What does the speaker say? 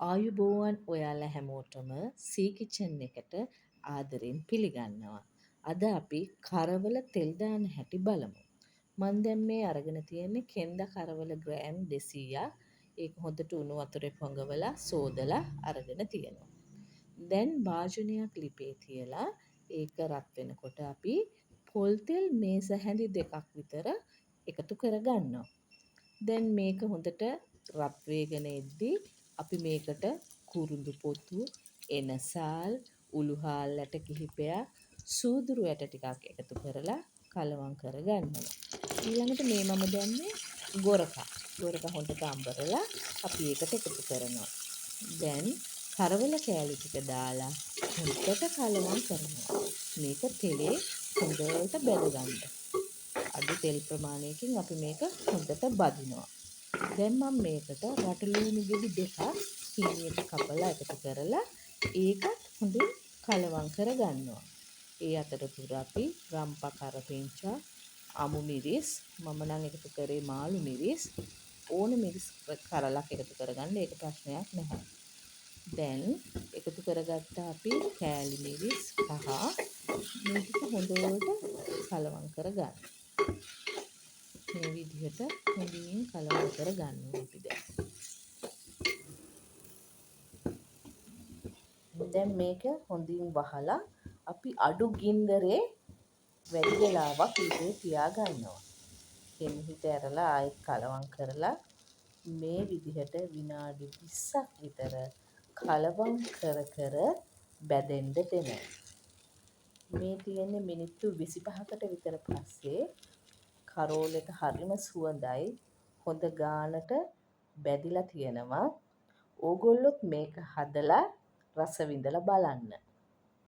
ආයුබෝවන් ඔයාලා හැමෝටම සී කිචන් එකට ආදරෙන් පිළිගන්නවා. අද අපි කරවල තෙල් දාන හැටි බලමු. මම දැන් මේ අරගෙන තියෙන්නේ කෙන්ද කරවල ග්‍රෑම් 200ක්. ඒක හොඳට උණු වතුරේ පොඟවලා සෝදලා අරගෙන තියෙනවා. දැන් භාජනයක් ලිපේ තියලා ඒක රත් වෙනකොට අපි පොල් තෙල් මේස හැඳි දෙකක් විතර එකතු කරගන්නවා. දැන් මේක හොඳට රත් වේගෙන එද්දී අපි මේකට කුරුඳු පොතු, එනසාල්, උළුහාල් ඇට කිහිපයක්, සූදුරු ඇට ටිකක් එකතු කරලා කලවම් කරගන්නවා. ඊළඟට මේ මම දැම්මේ ගොරකා. ගොරකා හොඳට අඹරලා අපි ඒකට එකතු කරනවා. දැන් කරවල කෑලි ටික දාලා හොඳට කලවම් කරනවා. මේක තෙලේ හොඳට බැදගන්න. අඩු තෙල් ප්‍රමාණයකින් අපි මේක හොඳට බදිනවා. දැන් මම මේකට රටලූණු ගෙඩි දෙකක් හීනියට කපලා එකතු කරලා ඒකත් හොඳින් කලවම් කරගන්නවා. ඒ අතරතුර අපි රම්පා කරපිංචා, අමු මිරිස්, මම නම් එකතු කරේ මාළු මිරිස්, ඕන මිරිස් කරලක් එකතු කරගන්න ඒක ප්‍රශ්නයක් නැහැ. දැන් එකතු කරගත්ත අපි කෑලි මිරිස් පහ මේක හොඳට කලවම් කරගන්න. මේ විදිහට හොඳින් කලවම් කරගන්නවා අපි දැන්. දැන් මේක හොඳින් වහලා අපි අඩු ගින්දරේ වැඩි වෙලාවක් ඊටේ තියා ගන්නවා. කෙනෙහිට ඇරලා ආයෙත් කලවම් කරලා මේ විදිහට විනාඩි 20ක් විතර කලවම් කර කර බැදෙන්න දෙනවා. මේ තියෙන්නේ මිනිත්තු 25කට විතර පස්සේ කරෝලෙට හරිම සුවඳයි. හොඳ ගානට බැදිලා තියෙනවා. ඕගොල්ලොත් මේක හදලා රස විඳලා බලන්න.